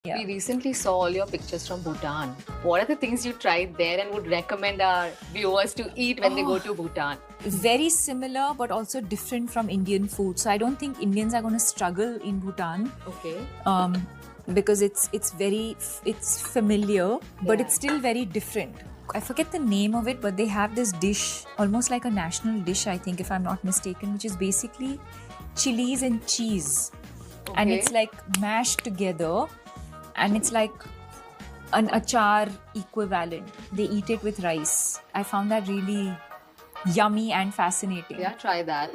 Yeah. We recently saw all your pictures from Bhutan. What are the things you tried there and would recommend our viewers to eat when they go to Bhutan? Very similar but also different from Indian food. So I don't think Indians are going to struggle in Bhutan. Okay. Because it's familiar, but Yeah. it's still very different. I forget the name of it, but they have this dish, almost like a national dish, I think, if I'm not mistaken, which is basically chilies and cheese. And Okay. it's like mashed together, and it's like an achar equivalent. They eat it with rice. I found that really yummy and fascinating. Yeah, try that.